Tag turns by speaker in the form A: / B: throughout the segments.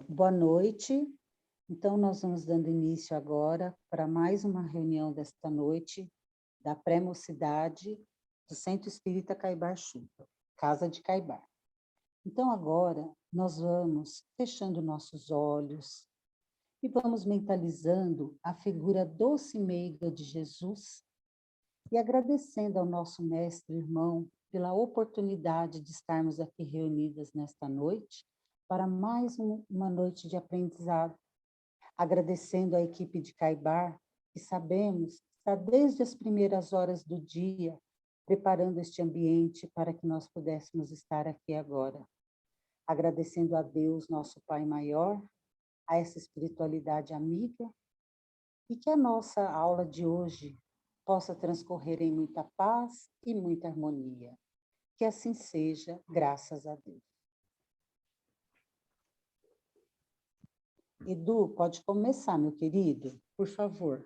A: Boa noite. Então, nós vamos dando início agora para mais uma reunião desta noite da pré-mocidade do Centro Espírita Caibar Chupa, Casa de Caibar. Então, agora, nós vamos fechando nossos olhos e vamos mentalizando a figura doce e meiga de Jesus e agradecendo ao nosso mestre irmão pela oportunidade de estarmos aqui reunidas nesta noite para mais uma noite de aprendizado, agradecendo à equipe de Caibar, que sabemos está desde as primeiras horas do dia preparando este ambiente para que nós pudéssemos estar aqui agora. Agradecendo a Deus, nosso Pai Maior, a essa espiritualidade amiga, e que a nossa aula de hoje possa transcorrer em muita paz e muita harmonia. Que assim seja, graças a Deus. Edu, pode começar, meu querido, por favor.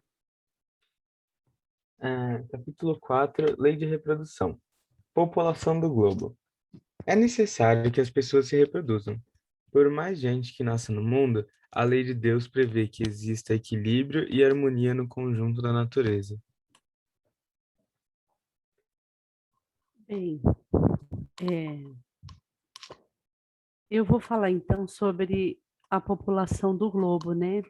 B: Capítulo 4, Lei de Reprodução. População do globo. É necessário que as pessoas se reproduzam. Por mais gente que nasça no mundo, a lei de Deus prevê que exista equilíbrio e harmonia no conjunto da natureza.
C: Bem, eu vou falar então sobre a população do globo, né?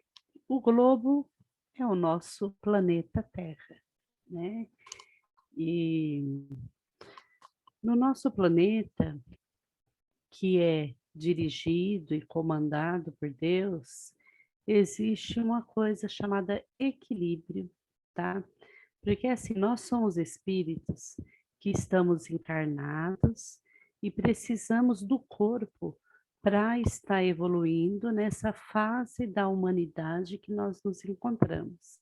C: O globo é o nosso planeta Terra, né? E no nosso planeta, que é dirigido e comandado por Deus, existe uma coisa chamada equilíbrio, tá? Porque assim, nós somos espíritos que estamos encarnados e precisamos do corpo para estar evoluindo nessa fase da humanidade que nós nos encontramos.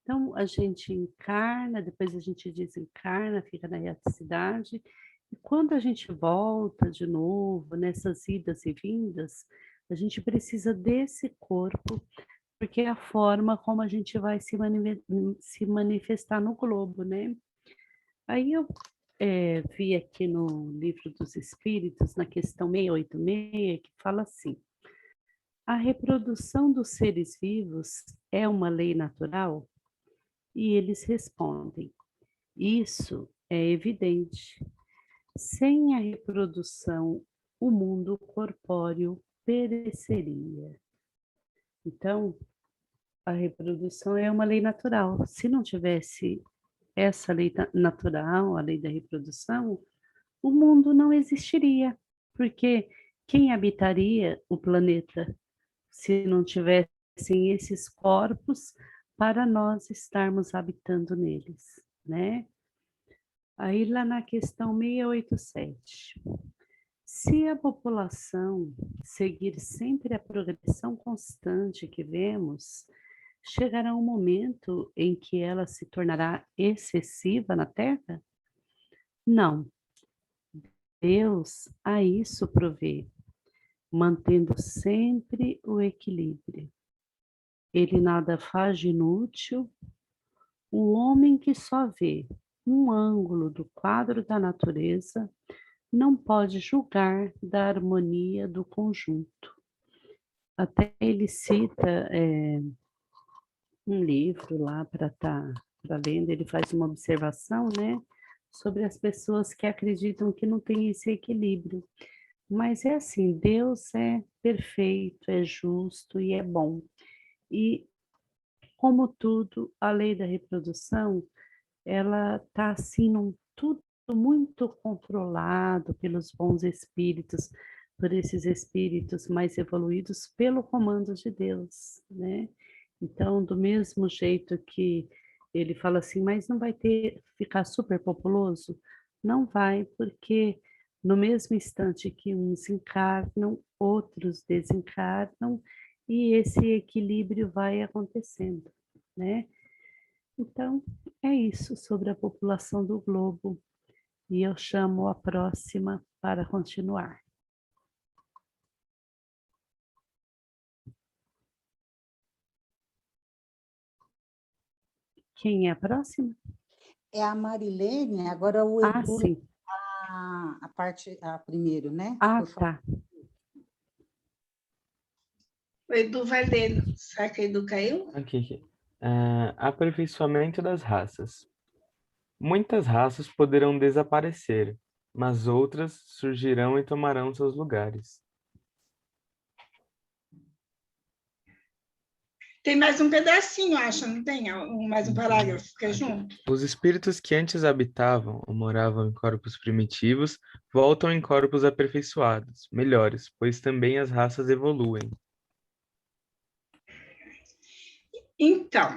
C: Então, a gente encarna, depois a gente desencarna, fica na erraticidade, e quando a gente volta de novo, nessas idas e vindas, a gente precisa desse corpo, porque é a forma como a gente vai se manifestar no globo, né? Aí eu vi aqui no Livro dos Espíritos, na questão 686, que fala assim: a reprodução dos seres vivos é uma lei natural? E eles respondem: isso é evidente. Sem a reprodução, o mundo corpóreo pereceria. Então, a reprodução é uma lei natural. Se não tivesse essa lei natural, a lei da reprodução, o mundo não existiria, porque quem habitaria o planeta se não tivessem esses corpos para nós estarmos habitando neles, né? Aí lá na questão 687, se a população seguir sempre a progressão constante que vemos, chegará um momento em que ela se tornará excessiva na Terra? Não. Deus a isso provê, mantendo sempre o equilíbrio. Ele nada faz de inútil. O homem que só vê um ângulo do quadro da natureza não pode julgar da harmonia do conjunto. Até ele cita um livro lá para estar lendo, ele faz uma observação, né, sobre as pessoas que acreditam que não tem esse equilíbrio. Mas é assim, Deus é perfeito, é justo e é bom. E, como tudo, a lei da reprodução, ela está assim, tudo muito controlado pelos bons espíritos, por esses espíritos mais evoluídos, pelo comando de Deus, né? Então, do mesmo jeito que ele fala assim, mas não vai ficar super populoso? Não vai, porque no mesmo instante que uns encarnam, outros desencarnam, e esse equilíbrio vai acontecendo, né? Então, é isso sobre a população do globo, e eu chamo a próxima para continuar. Quem é a próxima?
A: É a Marilene, agora o Edu,
C: Sim.
A: a primeiro, né? Por favor.
C: Tá.
D: O Edu vai ler. Será que o Edu caiu?
B: Aqui. Aperfeiçoamento das raças. Muitas raças poderão desaparecer, mas outras surgirão e tomarão seus lugares.
D: Tem mais um pedacinho, acho, não tem? Mais um parágrafo, fica junto.
B: Os espíritos que antes habitavam ou moravam em corpos primitivos voltam em corpos aperfeiçoados, melhores, pois também as raças evoluem.
D: Então,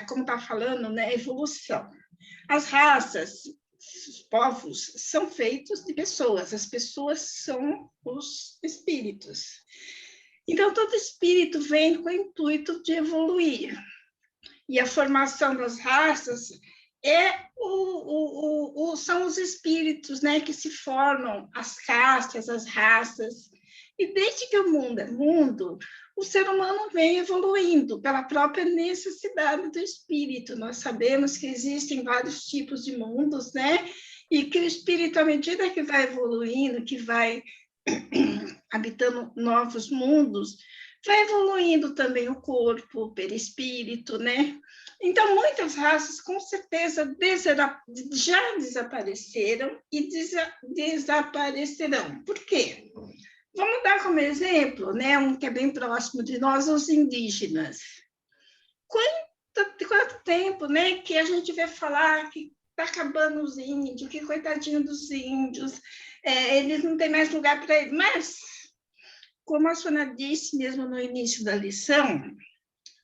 D: como está falando, né, evolução. As raças, os povos, são feitos de pessoas. As pessoas são os espíritos. Então, todo espírito vem com o intuito de evoluir. E a formação das raças são os espíritos, né, que se formam, as castas, as raças. E desde que o mundo é mundo, o ser humano vem evoluindo pela própria necessidade do espírito. Nós sabemos que existem vários tipos de mundos, né? E que o espírito, à medida que vai evoluindo, que vai habitando novos mundos, vai evoluindo também o corpo, o perispírito, né? Então, muitas raças, com certeza, já desapareceram e desaparecerão. Por quê? Vamos dar como exemplo, né, um que é bem próximo de nós, os indígenas. Quanto tempo, né, que a gente vê falar que está acabando os índios, que coitadinho dos índios, eles não têm mais lugar para eles. Mas, como a Sônia disse mesmo no início da lição,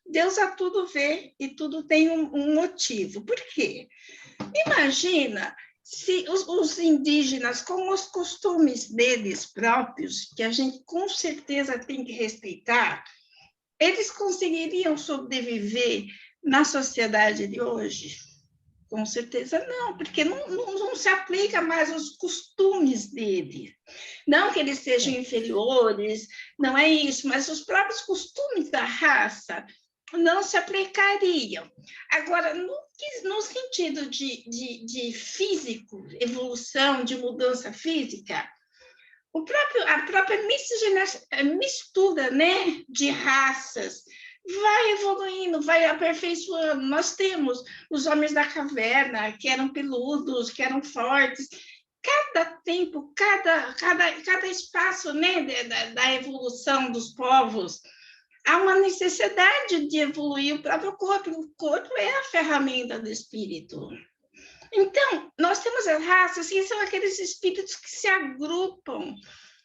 D: Deus a tudo vê e tudo tem um motivo. Por quê? Imagina se os indígenas, com os costumes deles próprios, que a gente com certeza tem que respeitar, eles conseguiriam sobreviver na sociedade de hoje? Com certeza não, porque não se aplica mais os costumes dele. Não que eles sejam inferiores, não é isso, mas os próprios costumes da raça não se aplicariam. Agora, no sentido de físico, evolução, de mudança física, a própria mistura, né, de raças vai evoluindo, vai aperfeiçoando. Nós temos os homens da caverna, que eram peludos, que eram fortes. Cada tempo, cada espaço, né, da evolução dos povos, há uma necessidade de evoluir o próprio corpo. O corpo é a ferramenta do espírito. Então, nós temos as raças, que são aqueles espíritos que se agrupam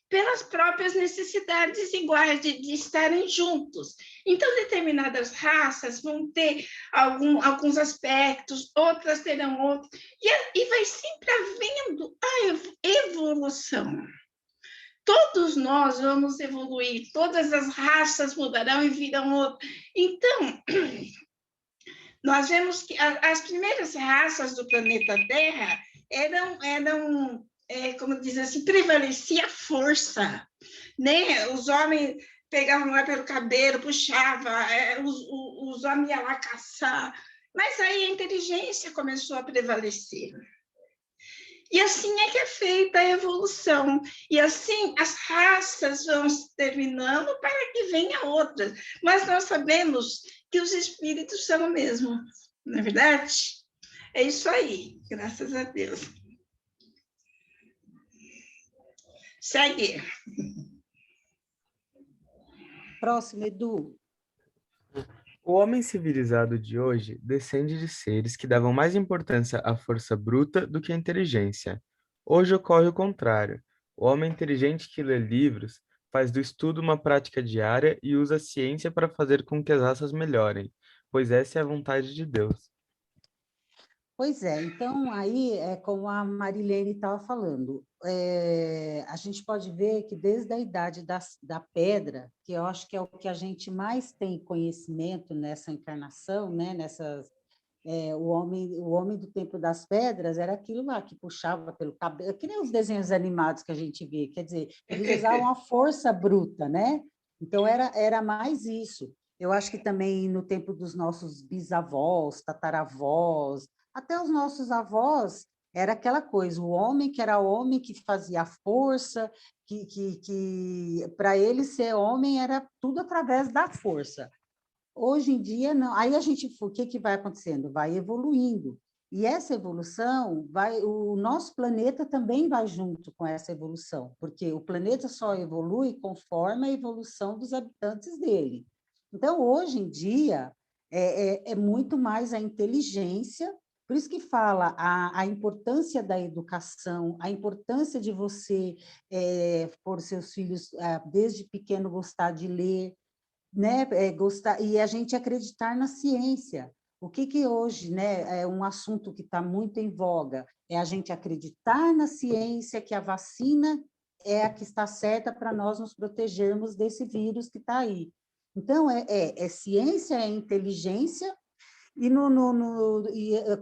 D: pelas próprias necessidades iguais de estarem juntos. Então, determinadas raças vão ter alguns aspectos, outras terão outros, e vai sempre havendo a evolução. Todos nós vamos evoluir, todas as raças mudarão e virão outras. Então, nós vemos que as primeiras raças do planeta Terra eram como diz assim, prevalecia a força, né? Os homens pegavam lá pelo cabelo, puxavam, os homens iam lá caçar, mas aí a inteligência começou a prevalecer. E assim é que é feita a evolução. E assim as raças vão se terminando para que venha outras. Mas nós sabemos que os espíritos são o mesmo, não é verdade? É isso aí, graças a Deus. Segue.
A: Próximo, Edu.
B: O homem civilizado de hoje descende de seres que davam mais importância à força bruta do que à inteligência. Hoje ocorre o contrário. O homem inteligente que lê livros faz do estudo uma prática diária e usa a ciência para fazer com que as raças melhorem, pois essa é a vontade de Deus.
A: Pois é, então aí é como a Marilene estava falando, a gente pode ver que desde a idade da pedra, que eu acho que é o que a gente mais tem conhecimento nessa encarnação, né, o homem do tempo das pedras era aquilo lá que puxava pelo cabelo, que nem os desenhos animados que a gente vê, quer dizer, eles usavam a força bruta, né? Então era mais isso. Eu acho que também no tempo dos nossos bisavós, tataravós, até os nossos avós, era aquela coisa, o homem que era homem, que fazia força, que para ele ser homem era tudo através da força. Hoje em dia, não. Aí o que vai acontecendo? Vai evoluindo. E essa evolução, o nosso planeta também vai junto com essa evolução, porque o planeta só evolui conforme a evolução dos habitantes dele. Então, hoje em dia, é muito mais a inteligência, por isso que fala a importância da educação, a importância de você pôr seus filhos, desde pequeno, gostar de ler, né, gostar, e a gente acreditar na ciência. O que hoje, né, é um assunto que está muito em voga, é a gente acreditar na ciência, que a vacina é a que está certa para nós nos protegermos desse vírus que está aí. Então, é ciência, é inteligência,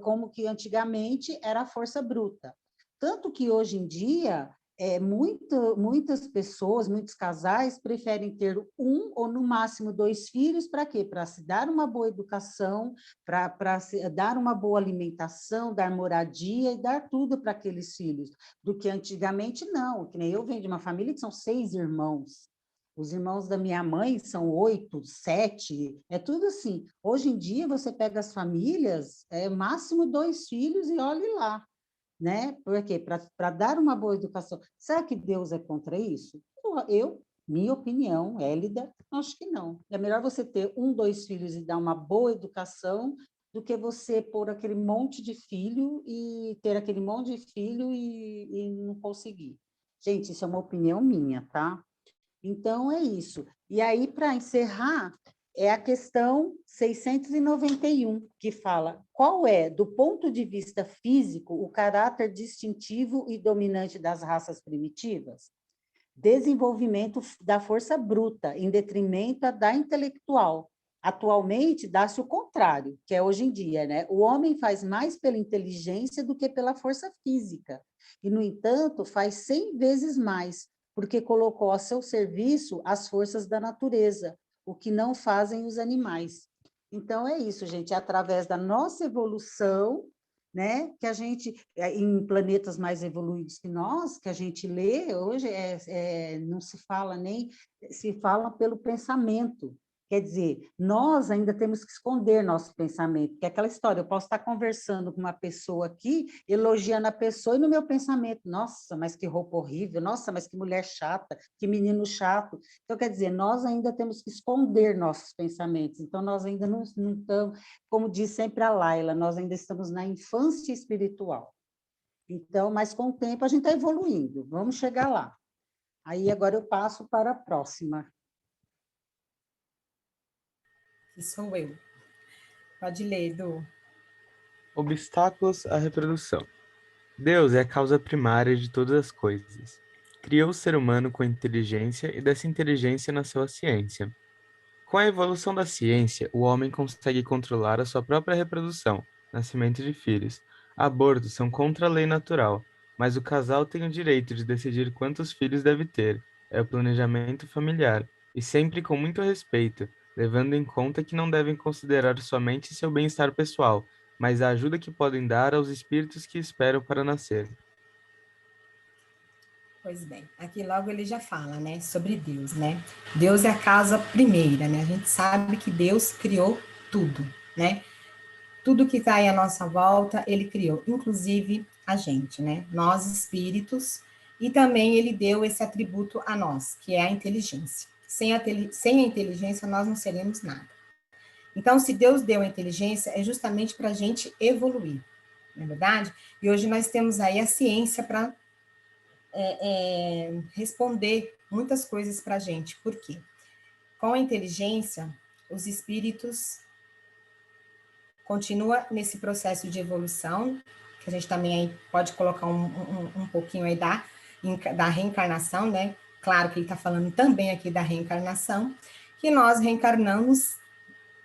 A: como que antigamente era a força bruta. Tanto que hoje em dia, muitas pessoas, muitos casais preferem ter um ou no máximo 2 filhos, para quê? Para se dar uma boa educação, para dar uma boa alimentação, dar moradia e dar tudo para aqueles filhos, do que antigamente não, que nem eu venho de uma família que são 6 irmãos. Os irmãos da minha mãe são 8, 7, é tudo assim. Hoje em dia, você pega as famílias, máximo 2 filhos e olhe lá, né? Por quê? Para dar uma boa educação. Será que Deus é contra isso? Minha opinião, Hélida, acho que não. É melhor você ter 1, 2 filhos e dar uma boa educação do que você pôr aquele monte de filho e ter aquele monte de filho e não conseguir. Gente, isso é uma opinião minha, tá? Então, é isso. E aí, para encerrar, é a questão 691, que fala qual é, do ponto de vista físico, o caráter distintivo e dominante das raças primitivas? Desenvolvimento da força bruta, em detrimento da intelectual. Atualmente, dá-se o contrário, que é hoje em dia, né? O homem faz mais pela inteligência do que pela força física. E, no entanto, faz 100 vezes mais, porque colocou a seu serviço as forças da natureza, o que não fazem os animais. Então, é isso, gente, é através da nossa evolução, né, que a gente, em planetas mais evoluídos que nós, que a gente lê, hoje não se fala nem, se fala pelo pensamento. Quer dizer, nós ainda temos que esconder nosso pensamento, que é aquela história, eu posso estar conversando com uma pessoa aqui, elogiando a pessoa, e no meu pensamento, nossa, mas que roupa horrível, nossa, mas que mulher chata, que menino chato. Então, quer dizer, nós ainda temos que esconder nossos pensamentos, então nós ainda não estamos, como diz sempre a Laila, nós ainda estamos na infância espiritual. Então, mas com o tempo a gente está evoluindo, vamos chegar lá. Aí agora eu passo para a próxima.
E: Que sou eu. Pode ler, Edu.
B: Obstáculos à reprodução. Deus é a causa primária de todas as coisas. Criou o ser humano com inteligência e dessa inteligência nasceu a ciência. Com a evolução da ciência, o homem consegue controlar a sua própria reprodução, nascimento de filhos. Abortos são contra a lei natural, mas o casal tem o direito de decidir quantos filhos deve ter. É o planejamento familiar, e sempre com muito respeito, levando em conta que não devem considerar somente seu bem-estar pessoal, mas a ajuda que podem dar aos espíritos que esperam para nascer.
E: Pois bem, aqui logo ele já fala, né, sobre Deus, né? Deus é a causa primeira, né? A gente sabe que Deus criou tudo, né? Tudo que está aí à nossa volta, ele criou, inclusive a gente, né? Nós espíritos, e também ele deu esse atributo a nós, que é a inteligência. Sem a inteligência, nós não seremos nada. Então, se Deus deu a inteligência, é justamente para a gente evoluir, não é verdade? E hoje nós temos aí a ciência para responder muitas coisas para a gente. Por quê? Com a inteligência, os espíritos continuam nesse processo de evolução, que a gente também aí pode colocar um pouquinho aí da reencarnação, né? Claro que ele está falando também aqui da reencarnação, que nós reencarnamos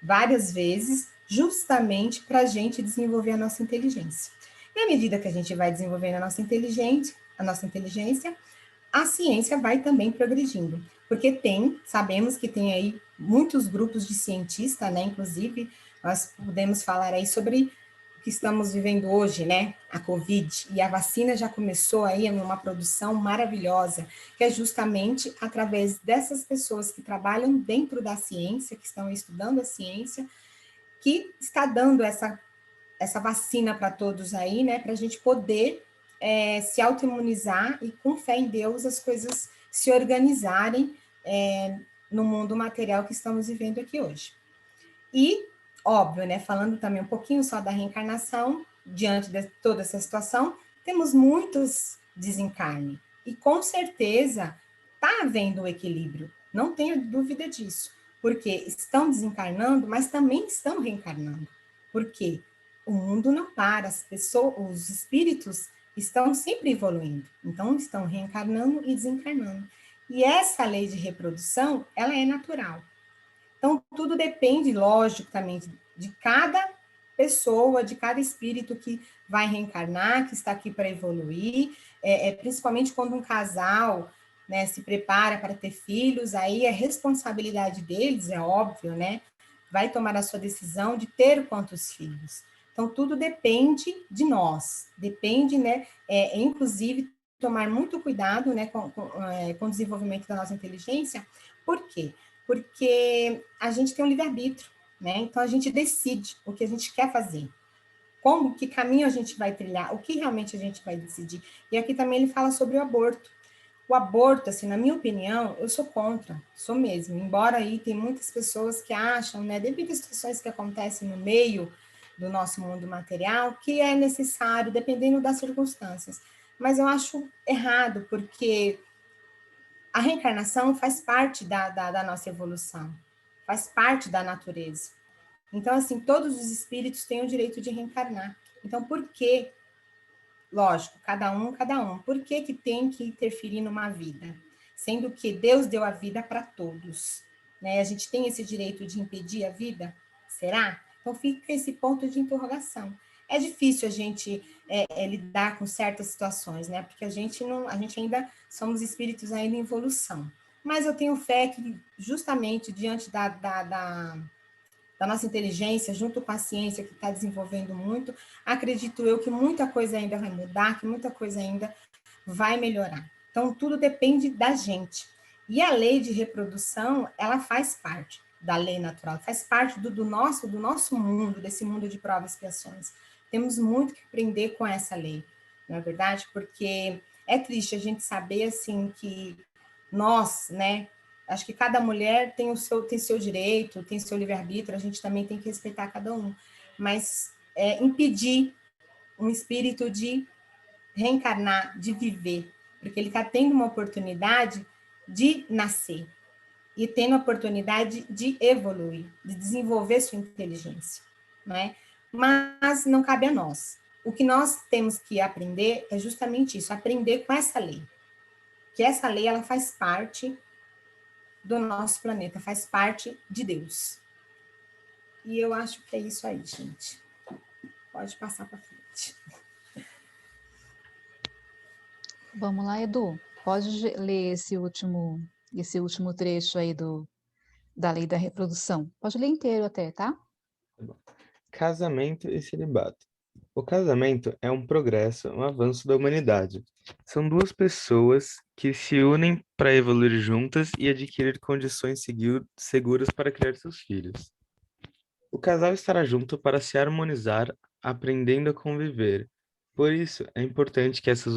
E: várias vezes, justamente para a gente desenvolver a nossa inteligência. E à medida que a gente vai desenvolvendo a nossa inteligência, a ciência vai também progredindo, porque sabemos que tem aí muitos grupos de cientistas, né? Inclusive, nós podemos falar aí sobre que estamos vivendo hoje, né, a Covid, e a vacina já começou aí numa produção maravilhosa, que é justamente através dessas pessoas que trabalham dentro da ciência, que estão estudando a ciência, que está dando essa vacina para todos aí, né, para a gente poder se autoimunizar e, com fé em Deus, as coisas se organizarem no mundo material que estamos vivendo aqui hoje. E, óbvio, né, falando também um pouquinho só da reencarnação, diante de toda essa situação, temos muitos desencarne. E, com certeza, está havendo o equilíbrio, não tenho dúvida disso, porque estão desencarnando, mas também estão reencarnando. Por quê? O mundo não para, as pessoas, os espíritos estão sempre evoluindo, então estão reencarnando e desencarnando. E essa lei de reprodução, ela é natural. Então, tudo depende, logicamente, de cada pessoa, de cada espírito que vai reencarnar, que está aqui para evoluir, principalmente quando um casal, né, se prepara para ter filhos, aí é responsabilidade deles, é óbvio, né, vai tomar a sua decisão de ter quantos filhos. Então, tudo depende de nós, depende, né, inclusive, tomar muito cuidado, né, com o desenvolvimento da nossa inteligência. Por quê? Porque a gente tem um livre-arbítrio, né? Então, a gente decide o que a gente quer fazer, como, que caminho a gente vai trilhar, o que realmente a gente vai decidir. E aqui também ele fala sobre o aborto. O aborto, assim, na minha opinião, eu sou contra, sou mesmo, embora aí tem muitas pessoas que acham, né, devido às situações que acontecem no meio do nosso mundo material, que é necessário, dependendo das circunstâncias. Mas eu acho errado, porque a reencarnação faz parte da nossa evolução, faz parte da natureza. Então, assim, todos os espíritos têm o direito de reencarnar. Então, por que, lógico, cada um, por que tem que interferir numa vida? Sendo que Deus deu a vida para todos, né? A gente tem esse direito de impedir a vida? Será? Então, fica esse ponto de interrogação. É difícil a gente lidar com certas situações, né? Porque a gente ainda somos espíritos ainda em evolução. Mas eu tenho fé que, justamente diante da nossa inteligência, junto com a ciência que está desenvolvendo muito, acredito eu que muita coisa ainda vai mudar, que muita coisa ainda vai melhorar. Então, tudo depende da gente. E a lei de reprodução, ela faz parte da lei natural, faz parte do nosso mundo, desse mundo de provas e expiações. Temos muito que aprender com essa lei, não é verdade? Porque é triste a gente saber, assim, que nós, né, acho que cada mulher tem seu direito, tem seu livre-arbítrio, a gente também tem que respeitar cada um, mas impedir um espírito de reencarnar, de viver, porque ele está tendo uma oportunidade de nascer e tendo a oportunidade de evoluir, de desenvolver sua inteligência, não é? Mas não cabe a nós. O que nós temos que aprender é justamente isso, aprender com essa lei, que essa lei ela faz parte do nosso planeta, faz parte de Deus. E eu acho que é isso aí, gente. Pode passar para frente.
F: Vamos lá, Edu. Pode ler esse último trecho aí da lei da reprodução. Pode ler inteiro até, tá?
B: Casamento e celibato. O casamento é um progresso, um avanço da humanidade. São duas pessoas que se unem para evoluir juntas e adquirir condições seguras para criar seus filhos. O casal estará junto para se harmonizar, aprendendo a conviver. Por isso, é importante que essas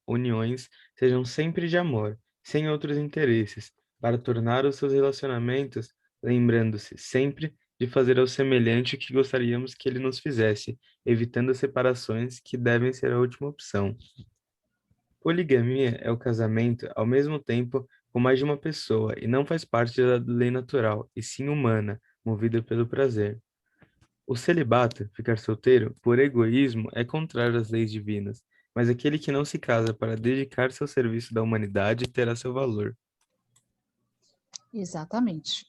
B: uniões sejam sempre de amor, sem outros interesses, para tornar os seus relacionamentos, lembrando-se sempre de fazer ao semelhante o que gostaríamos que ele nos fizesse, evitando as separações que devem ser a última opção. Poligamia é o casamento ao mesmo tempo com mais de uma pessoa e não faz parte da lei natural, e sim humana, movida pelo prazer. O celibato, ficar solteiro, por egoísmo, é contrário às leis divinas, mas aquele que não se casa para dedicar-se ao serviço da humanidade terá seu valor.
F: Exatamente.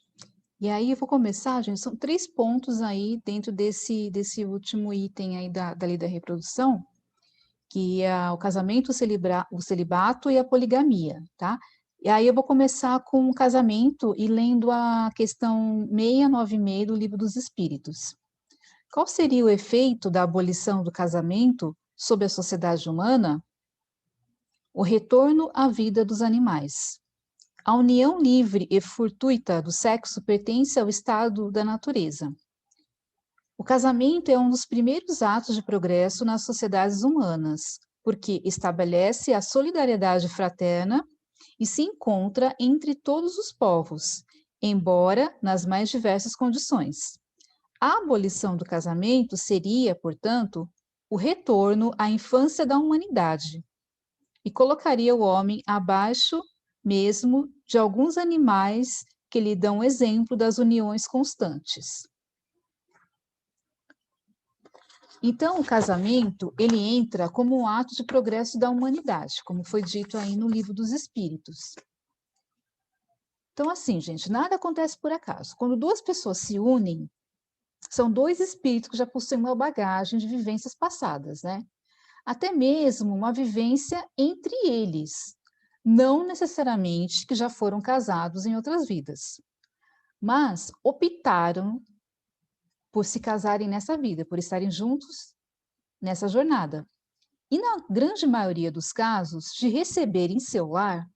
F: E aí eu vou começar, gente, são 3 pontos aí dentro desse último item aí da lei da reprodução, que é o casamento, o celibato e a poligamia, tá? E aí eu vou começar com o casamento e lendo a questão 696 do Livro dos Espíritos. Qual seria o efeito da abolição do casamento sobre a sociedade humana? O retorno à vida dos animais. A união livre e fortuita do sexo pertence ao estado da natureza. O casamento é um dos primeiros atos de progresso nas sociedades humanas, porque estabelece a solidariedade fraterna e se encontra entre todos os povos, embora nas mais diversas condições. A abolição do casamento seria, portanto, o retorno à infância da humanidade e colocaria o homem abaixo mesmo de alguns animais que lhe dão exemplo das uniões constantes. Então, o casamento, ele entra como um ato de progresso da humanidade, como foi dito aí no Livro dos Espíritos. Então, assim, gente, nada acontece por acaso. Quando duas pessoas se unem, são dois espíritos que já possuem uma bagagem de vivências passadas, né? Até mesmo uma vivência entre eles, não necessariamente que já foram casados em outras vidas, mas optaram por se casarem nessa vida, por estarem juntos nessa jornada. E na grande maioria dos casos, de receber em seu lar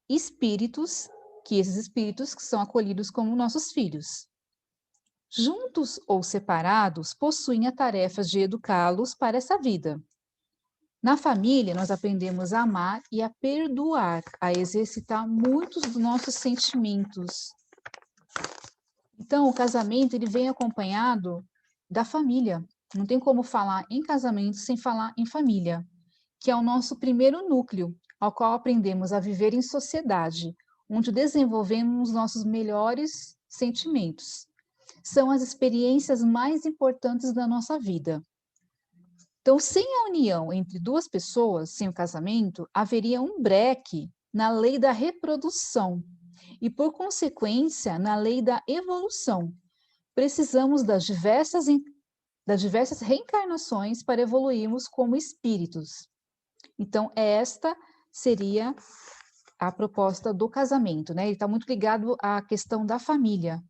F: espíritos, que esses espíritos que são acolhidos como nossos filhos. Juntos ou separados, possuem a tarefa de educá-los para essa vida. Na família, nós aprendemos a amar e a perdoar, a exercitar muitos dos nossos sentimentos. Então, o casamento, ele vem acompanhado da família. Não tem como falar em casamento sem falar em família, que é o nosso primeiro núcleo, ao qual aprendemos a viver em sociedade, onde desenvolvemos os nossos melhores sentimentos. São as experiências mais importantes da nossa vida. Então, sem a união entre duas pessoas, sem o casamento, haveria um breque na lei da reprodução e, por consequência, na lei da evolução. Precisamos das diversas reencarnações para evoluirmos como espíritos. Então, esta seria a proposta do casamento, né? Ele está muito ligado à questão da família.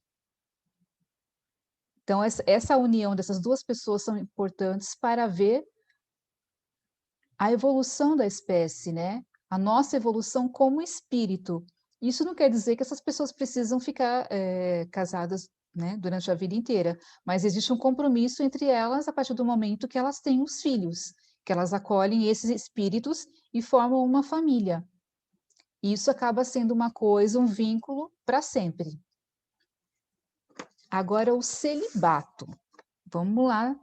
F: Então, essa união dessas duas pessoas são importantes para ver a evolução da espécie, né? A nossa evolução como espírito. Isso não quer dizer que essas pessoas precisam ficar casadas, né, durante a vida inteira, mas existe um compromisso entre elas a partir do momento que elas têm os filhos, que elas acolhem esses espíritos e formam uma família. Isso acaba sendo uma coisa, um vínculo para sempre. Agora, o celibato. Vamos lá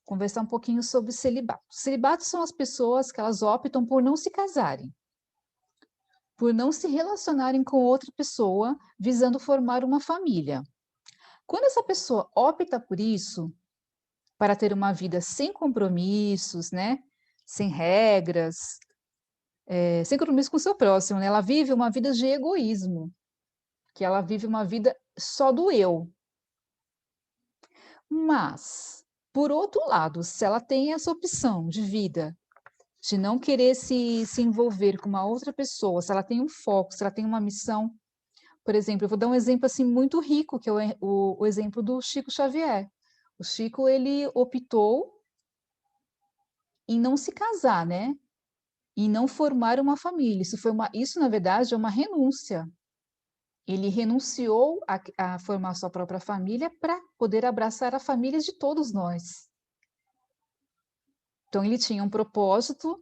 F: conversar um pouquinho sobre o celibato. Celibato são as pessoas que elas optam por não se casarem, por não se relacionarem com outra pessoa, visando formar uma família. Quando essa pessoa opta por isso, para ter uma vida sem compromissos, né? Sem regras, sem compromisso com o seu próximo, né? Ela vive uma vida de egoísmo, que ela vive uma vida só do eu. Mas, por outro lado, se ela tem essa opção de vida, de não querer se envolver com uma outra pessoa, se ela tem um foco, se ela tem uma missão, por exemplo, eu vou dar um exemplo assim muito rico, que é o exemplo do Chico Xavier. O Chico, ele optou em não se casar, né? E não formar uma família. Isso, na verdade, é uma renúncia. Ele renunciou a formar sua própria família para poder abraçar a família de todos nós. Então, ele tinha um propósito,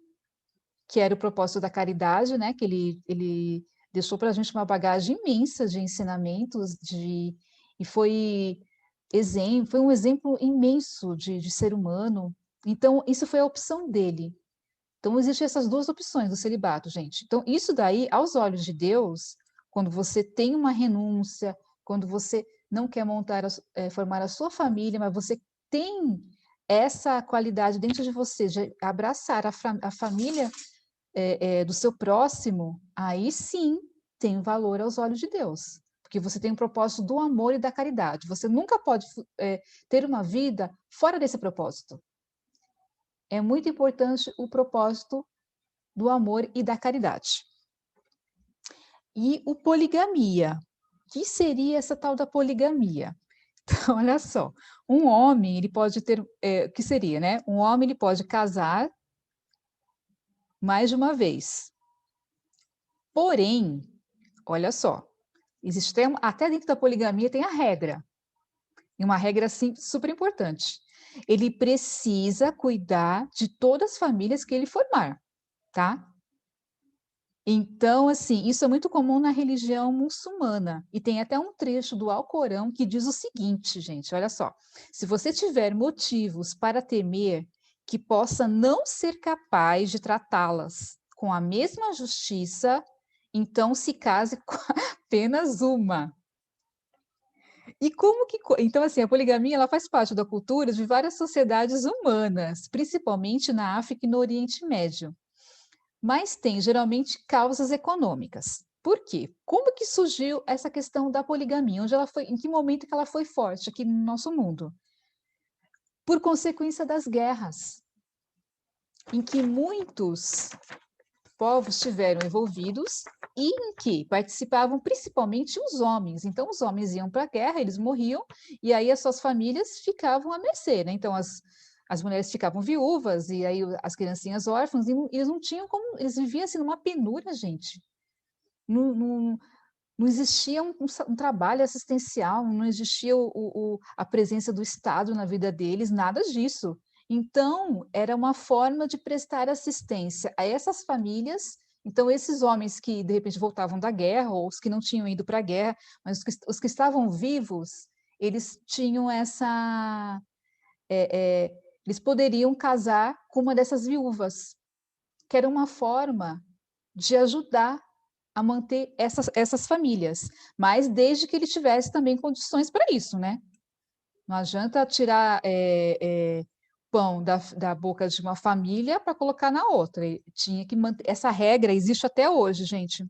F: que era o propósito da caridade, né? Que ele deixou para a gente uma bagagem imensa de ensinamentos, e foi um exemplo imenso de ser humano. Então, isso foi a opção dele. Então, existem essas duas opções do celibato, gente. Então, isso daí, aos olhos de Deus, quando você tem uma renúncia, quando você não quer formar a sua família, mas você tem essa qualidade dentro de você, de abraçar a família do seu próximo, aí sim tem valor aos olhos de Deus. Porque você tem um propósito do amor e da caridade. Você nunca pode ter uma vida fora desse propósito. É muito importante o propósito do amor e da caridade. E o poligamia. O que seria essa tal da poligamia? Então, olha só, um homem, ele pode ter, o que seria, né? Um homem, ele pode casar mais de uma vez. Porém, olha só, até dentro da poligamia tem a regra, e uma regra, assim, super importante. Ele precisa cuidar de todas as famílias que ele formar, tá? Então, assim, isso é muito comum na religião muçulmana. E tem até um trecho do Alcorão que diz o seguinte, gente, olha só. Se você tiver motivos para temer que possa não ser capaz de tratá-las com a mesma justiça, então se case com apenas uma. E como que... Então, assim, a poligamia ela faz parte da cultura de várias sociedades humanas, principalmente na África e no Oriente Médio. Mas tem geralmente causas econômicas. Por quê? Como que surgiu essa questão da poligamia? Onde ela foi, em que momento que ela foi forte aqui no nosso mundo? Por consequência das guerras, em que muitos povos estiveram envolvidos e em que participavam principalmente os homens. Então, os homens iam para a guerra, eles morriam, e aí as suas famílias ficavam à mercê, né? Então, as mulheres ficavam viúvas, e aí as criancinhas órfãs, e eles não tinham como, eles viviam assim numa penúria, gente. Não existia um trabalho assistencial, não existia a presença do Estado na vida deles, nada disso. Então, era uma forma de prestar assistência a essas famílias. Então, esses homens que, de repente, voltavam da guerra, ou os que não tinham ido para a guerra, mas os que estavam vivos, eles tinham essa... eles poderiam casar com uma dessas viúvas, que era uma forma de ajudar a manter essas famílias, mas desde que ele tivesse também condições para isso, né? Não adianta tirar pão da boca de uma família para colocar na outra. Ele tinha que manter. Essa regra existe até hoje, gente.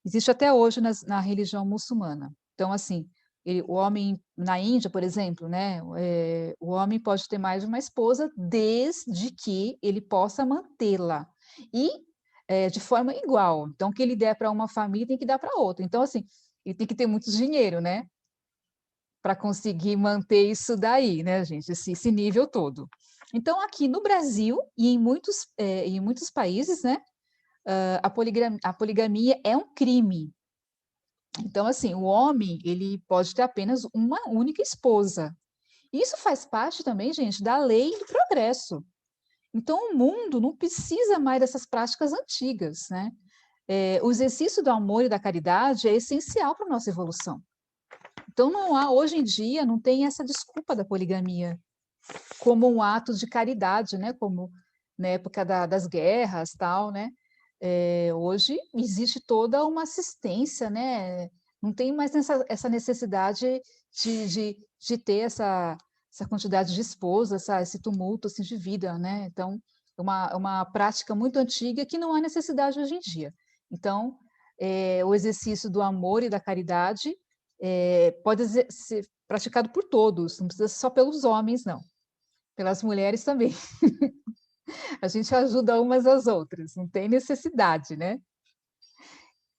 F: Existe até hoje na religião muçulmana. Então, assim, o homem na Índia, por exemplo, né? O homem pode ter mais de uma esposa desde que ele possa mantê-la. E de forma igual. Então, o que ele der para uma família tem que dar para outra. Então, assim, ele tem que ter muito dinheiro, né? Para conseguir manter isso daí, né, gente? Esse nível todo. Então, aqui no Brasil e em muitos países, né? A poligamia é um crime. Então, assim, o homem, ele pode ter apenas uma única esposa. Isso faz parte também, gente, da lei do progresso. Então, o mundo não precisa mais dessas práticas antigas, né? O exercício do amor e da caridade é essencial para a nossa evolução. Então, hoje em dia, não tem essa desculpa da poligamia como um ato de caridade, né? Como na época das guerras, tal, né? Hoje existe toda uma assistência, né? Não tem mais essa necessidade de ter essa quantidade de esposas, esse tumulto assim, de vida, né? Então, é uma prática muito antiga que não há necessidade hoje em dia. Então, o exercício do amor e da caridade pode ser praticado por todos, não precisa só pelos homens, não. Pelas mulheres também. A gente ajuda umas às outras, não tem necessidade, né?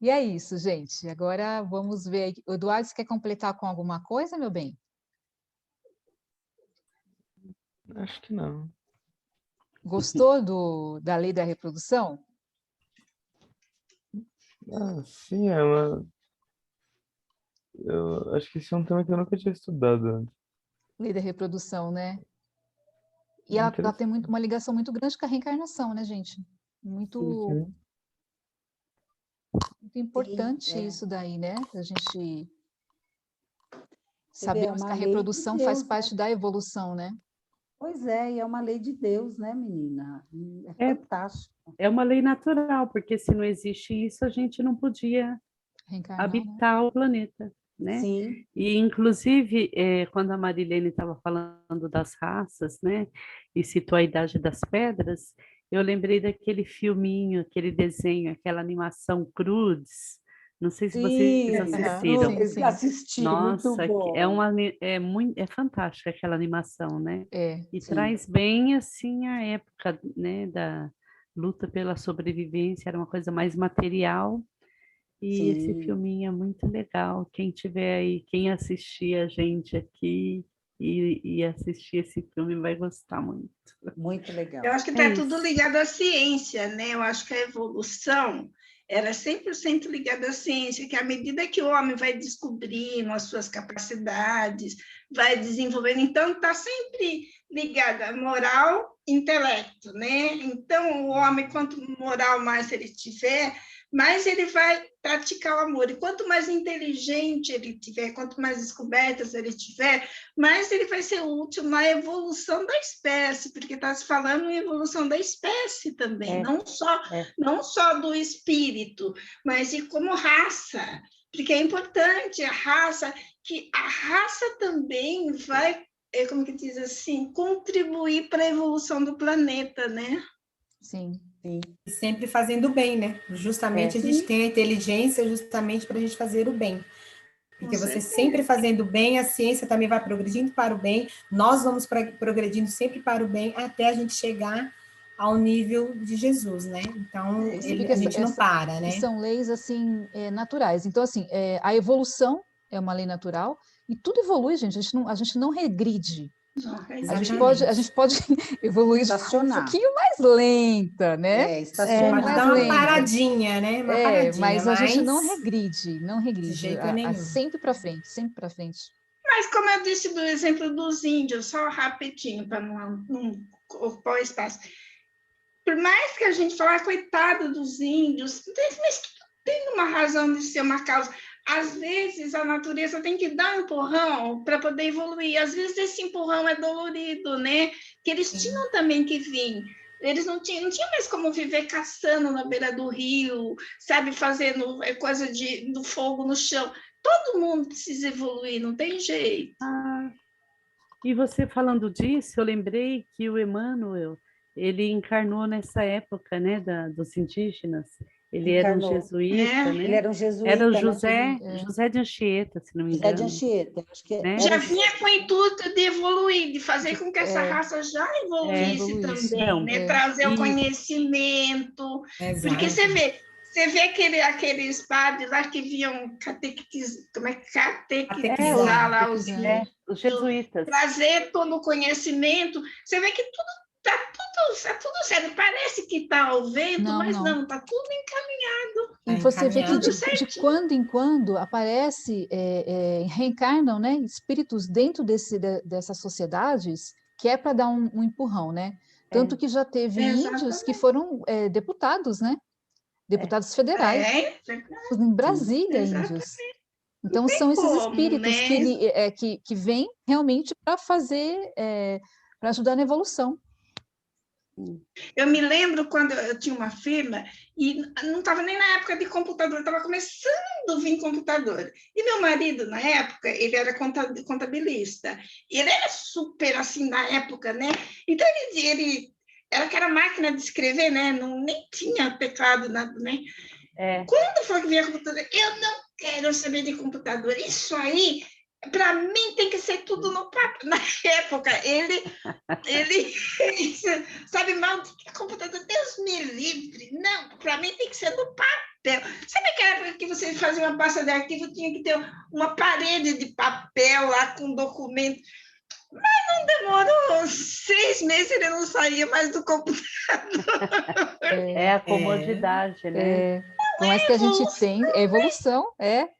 F: E é isso, gente. Agora vamos ver. O Eduardo, você quer completar com alguma coisa, meu bem?
B: Acho que não.
F: Gostou da lei da reprodução?
B: Ah, sim, é uma. Eu acho que esse é um tema que eu nunca tinha estudado antes.
F: Lei da reprodução, né? E ela tem
B: Interessante.
F: uma ligação muito grande com a reencarnação, né, gente?
B: Sim,
F: Muito,
B: sim.
F: muito importante
A: é.
F: isso daí, né? A gente
A: Você vê, é
F: sabemos que
A: uma
F: a
A: lei de
F: reprodução faz
A: Deus, né?
F: parte da evolução, né?
A: Pois é, e é uma lei de Deus, né, menina? É
C: É,
A: fantástico.
C: é uma lei natural, porque se não existe isso, a gente não podia
F: Reencarnar, né?
C: habitar o planeta, né?
A: Sim,
C: E, inclusive, quando a Marilene estava falando das raças, né, e citou a Idade das Pedras, eu lembrei daquele filminho, aquele desenho, aquela animação Cruz. Não sei se vocês
A: sim,
C: assistiram.
F: Sim, sim.
A: assisti, muito
C: Nossa,
A: bom.
C: é fantástica aquela animação, né? E
A: Sim,
C: traz bem assim a época, né, da luta pela sobrevivência, era uma coisa mais material E esse
A: Sim.
C: filminho é muito legal. Quem tiver aí, quem assistir a gente aqui e assistir esse filme vai gostar muito.
A: Muito legal.
D: Eu acho que
C: É
D: está tudo
C: isso.
D: ligado à ciência, né? Eu acho que a evolução era 100% ligada à ciência, que à medida que o homem vai descobrindo as suas capacidades, vai desenvolvendo, então está sempre ligado à moral e intelecto, né? Então, o homem, quanto moral mais ele tiver, mais ele vai praticar o amor. E quanto mais inteligente ele tiver, quanto mais descobertas ele tiver, mais ele vai ser útil na evolução da espécie, porque está se falando em evolução da espécie também, não só do espírito, mas de como raça, porque é importante a raça, que a raça também vai, como que diz assim, contribuir para a evolução do planeta, né?
F: Sim.
A: Sim.
E: E sempre fazendo o bem, né? Justamente a gente tem a inteligência justamente para a gente fazer o bem. Porque você sempre fazendo o bem, a ciência também vai progredindo para o bem, nós vamos progredindo sempre para o bem, até a gente chegar ao nível de Jesus, né? Então, a gente não para, né?
F: E são leis, assim, naturais. Então, assim, a evolução é uma lei natural, e tudo evolui, gente, a gente não regride. A gente pode evoluir de forma um pouquinho mais lenta, né?
A: Estacionar.
E: Pode dar uma paradinha, né? Uma paradinha,
F: mas a gente não regride,
E: De jeito nenhum.
F: sempre para frente, sempre para frente.
D: Mas como eu disse do exemplo dos índios, só rapidinho, para não ocupar o espaço. Por mais que a gente fale, coitado dos índios, mas tem uma razão de ser uma causa. Às vezes a natureza tem que dar um empurrão para poder evoluir. Às vezes esse empurrão é dolorido, né? Que eles tinham também que vir. Eles não tinham mais como viver caçando na beira do rio, sabe, fazendo coisa do fogo no chão. Todo mundo precisa evoluir, não tem jeito.
C: E você falando disso, eu lembrei que o Emmanuel, ele encarnou nessa época, né, dos indígenas. Ele era um jesuíta, né?
A: Ele era um jesuíta.
C: Era o José de Anchieta, se não me engano.
A: José de Anchieta, acho que
C: né?
D: Já vinha com o intuito de evoluir, de fazer com que essa raça já evoluísse também, né? Trazer o conhecimento.
E: Exato.
D: Porque você vê aqueles padres lá que vinham catequizar lá os
C: jesuítas.
D: Trazer todo o conhecimento. Você vê que tá tudo certo. Parece que está ao vento, mas não, está tudo encaminhado.
F: E você vê que de quando em quando aparece, reencarnam, né, espíritos dentro dessas sociedades, que é para dar um empurrão, né? Tanto que já teve índios que foram deputados, né? Deputados federais, em Brasília, índios. Então, são esses espíritos, né? que vêm realmente para fazer, para ajudar na evolução.
D: Eu me lembro quando eu tinha uma firma e não estava nem na época de computador, estava começando a vir computador. E meu marido, na época, ele era contabilista. E ele era super assim na época, né? Então, ele era aquela máquina de escrever, né? Nem tinha teclado, nada, né? Quando foi que vinha computador, eu não quero saber de computador. Isso aí, para mim, tem que ser tudo no papel. Na época, ele sabe mal de que computador, Deus me livre. Não, para mim tem que ser no papel. Sabe aquela época que você fazia uma pasta de arquivo, tinha que ter uma parede de papel lá com documento. Mas não demorou 6 meses, ele não saía mais do computador.
C: É a comodidade, né?
F: Por mais que a gente tente, é evolução,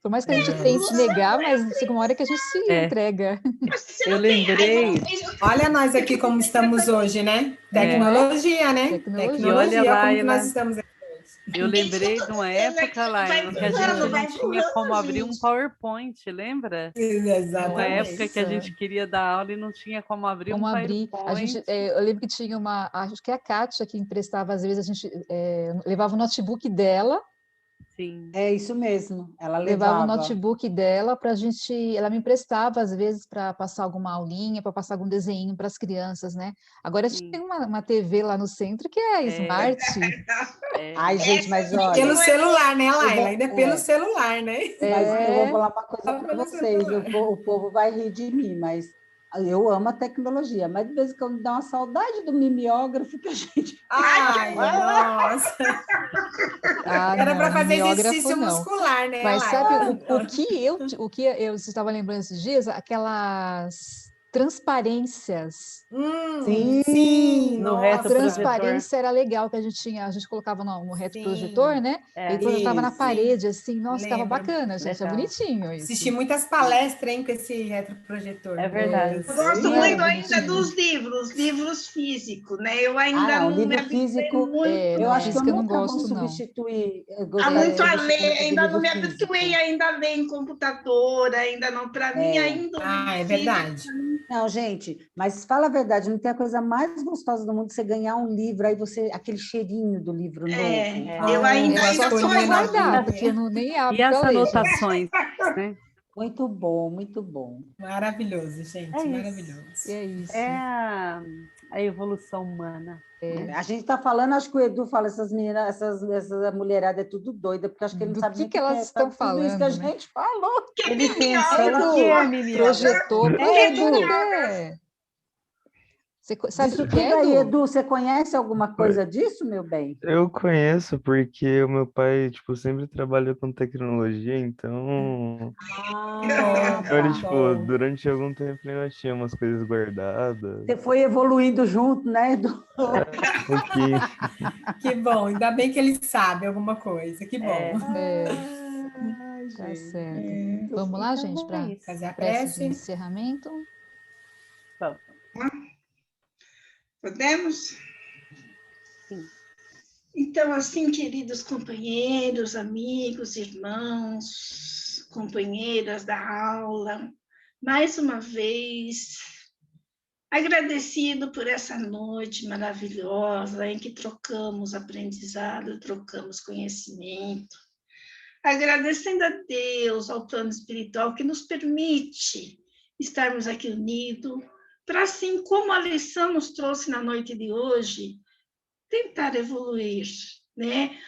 F: por mais que a gente tente negar, mas chega uma hora que a gente se entrega.
C: Eu lembrei.
E: Olha nós aqui como estamos hoje, né? Tecnologia, né? Tecnologia,
C: olha lá,
E: como que nós estamos aqui.
C: Eu lembrei de uma época, Laila, que a gente não tinha como abrir um PowerPoint, lembra?
E: Exatamente.
C: Uma época que a gente queria dar aula e não tinha como abrir um PowerPoint.
F: Eu lembro que tinha acho que é a Kátia que emprestava, às vezes a gente levava o notebook dela.
C: Sim.
A: É isso mesmo, ela
F: levava o notebook dela para a gente, ela me emprestava às vezes para passar alguma aulinha, para passar algum desenho para as crianças, né? Agora a gente tem uma TV lá no centro que é smart.
A: Ai, gente, mas olha...
E: Pelo celular, né, Laila? Ainda pelo celular, né?
A: Mas eu vou falar uma coisa para vocês, o povo vai rir de mim, mas Eu amo a tecnologia, mas de vez em quando dá uma saudade do mimeógrafo que a gente...
E: Ai, nossa. Era
F: Não,
E: para fazer
F: mimeógrafo
E: exercício
F: não.
E: muscular, né,
F: Mas sabe
E: Laila?
F: o que eu estava lembrando esses dias? Aquelas transparências.
E: Sim,
C: No
F: A
C: reto
E: nossa.
C: projetor.
F: transparência era legal que a gente colocava no reto projetor,
E: Sim,
F: né?
C: É.
F: E projetava na
E: isso.
F: parede, assim, nossa, estava
E: Lembro.
F: bacana, gente, é
C: Legal.
F: bonitinho
E: Assisti
F: isso.
E: muitas palestras, hein, com esse retroprojetor.
C: É
E: Meu
C: verdade.
E: Deus.
D: Eu gosto
F: Não era
D: muito ainda
F: bonitinho?
D: dos livros físicos, né? Eu ainda
A: Não,
D: não me
A: livro
D: habituei
A: físico,
D: muito
A: eu
F: No
A: acho que eu
F: físico eu não
A: nunca vou
F: gosto, não.
A: substituir,
D: há
A: gostar de
D: muito a
A: substituir
D: ler,
A: o
D: ainda não
A: livro
D: me habituei
A: físico.
D: ainda a ler em computador, ainda não. Para mim, ainda o livro
E: Ah, é
D: físico.
E: verdade.
A: Não, gente, mas fala a verdade, não tem a coisa mais gostosa do mundo você ganhar um livro, aí você, aquele cheirinho do livro novo.
D: Eu ainda
E: Novo, as
F: Só se
D: estou
F: for
E: folhinhas
F: guardar,
E: novinhas.
F: porque eu não, nem abro
C: E as
F: para ler, gente.
C: anotações, né?
A: Muito bom, muito bom.
E: Maravilhoso,
C: É
E: gente,
C: isso.
E: maravilhoso.
F: É isso.
C: É a evolução humana. Né?
A: A gente está falando, acho que o Edu fala, essas meninas, essa mulherada é tudo doida, porque acho que ele não
F: Do
A: sabe nem o
F: que
A: que
F: elas
A: é
F: estão
A: tudo isso que a
F: falando, né?
A: gente falou.
C: Ele pensa, o que
D: Mimeógrafo.
C: é mimeógrafo?
F: Projetor,
A: É,
F: projetor, o que
A: Edu,
F: é? Você sabe o
A: disso
F: que que é,
A: tudo aí,
F: Edu?
A: Edu, você conhece alguma coisa disso, meu bem?
B: Eu conheço porque o meu pai, tipo, sempre trabalhou com tecnologia, então,
E: Que bom,
A: Ah,
B: então ele,
E: que
A: tá.
B: tipo,
E: bom.
B: durante algum tempo ele já tinha umas coisas guardadas,
A: Você foi evoluindo junto, né, Edu?
B: um pouquinho.
E: Que bom, ainda bem que ele sabe alguma coisa, que bom.
C: É,
F: É,
A: Ai,
F: tá
A: gente,
F: certo.
A: muito
F: Vamos
A: bom.
F: lá,
C: então
F: gente,
C: é
F: para
C: isso.
E: Fazer a
F: prece de
E: prece.
F: encerramento.
C: Vamos.
D: Podemos?
C: Sim.
D: Então, assim, queridos companheiros, amigos, irmãos, companheiras da aula, mais uma vez, agradecido por essa noite maravilhosa em que trocamos aprendizado, trocamos conhecimento, agradecendo a Deus, ao plano espiritual que nos permite estarmos aqui unidos, para assim como a lição nos trouxe na noite de hoje, tentar evoluir, né?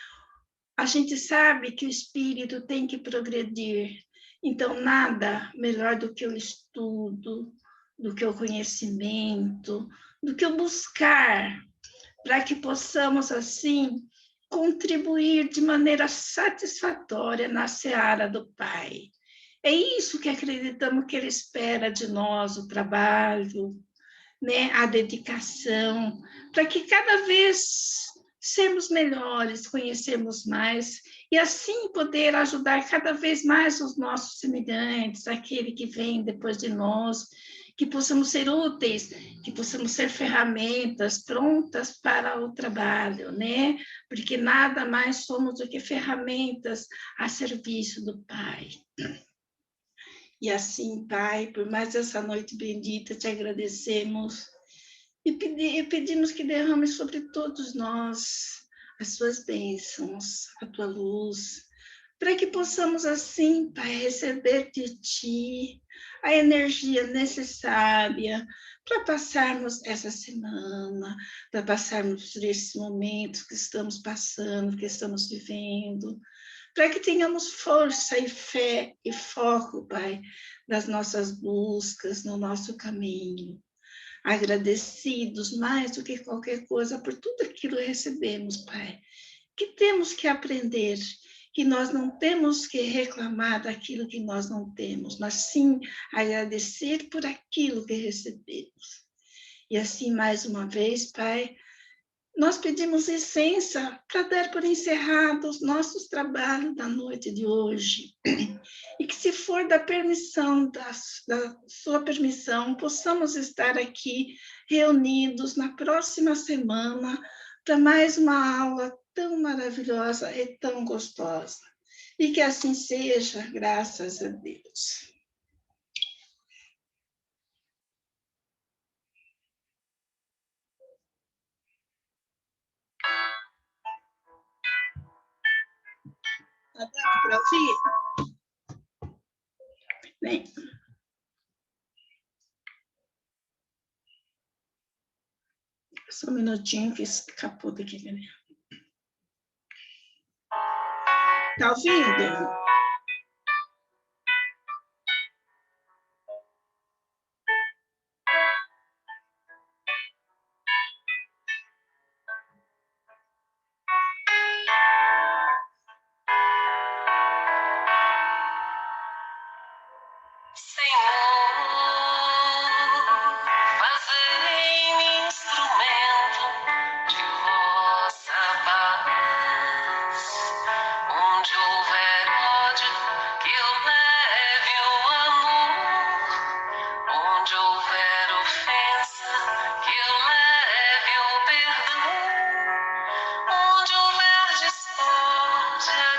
D: A gente sabe que o espírito tem que progredir, então nada melhor do que o estudo, do que o conhecimento, do que o buscar, para que possamos, assim, contribuir de maneira satisfatória na seara do Pai. É isso que acreditamos que Ele espera de nós, o trabalho, né, a dedicação, para que cada vez sermos melhores, conhecermos mais, e assim poder ajudar cada vez mais os nossos semelhantes, aquele que vem depois de nós, que possamos ser úteis, que possamos ser ferramentas prontas para o trabalho, né? Porque nada mais somos do que ferramentas a serviço do Pai. E assim, Pai, por mais essa noite bendita, te agradecemos e pedimos que derrame sobre todos nós as suas bênçãos, a tua luz, para que possamos assim, Pai, receber de ti a energia necessária para passarmos essa semana, para passarmos por esses momentos que estamos passando, que estamos vivendo, para que tenhamos força e fé e foco, Pai, nas nossas buscas, no nosso caminho. Agradecidos mais do que qualquer coisa por tudo aquilo que recebemos, Pai, que temos que aprender, que nós não temos que reclamar daquilo que nós não temos, mas sim agradecer por aquilo que recebemos. E assim, mais uma vez, Pai, nós pedimos licença para dar por encerrados nossos trabalhos da noite de hoje. E que, se for da permissão, da sua permissão, possamos estar aqui reunidos na próxima semana para mais uma aula tão maravilhosa e tão gostosa. E que assim seja, graças a Deus. Está dando para ouvir? Bem, só um minutinho que escapou daqui. Está ouvindo?
G: Tchau.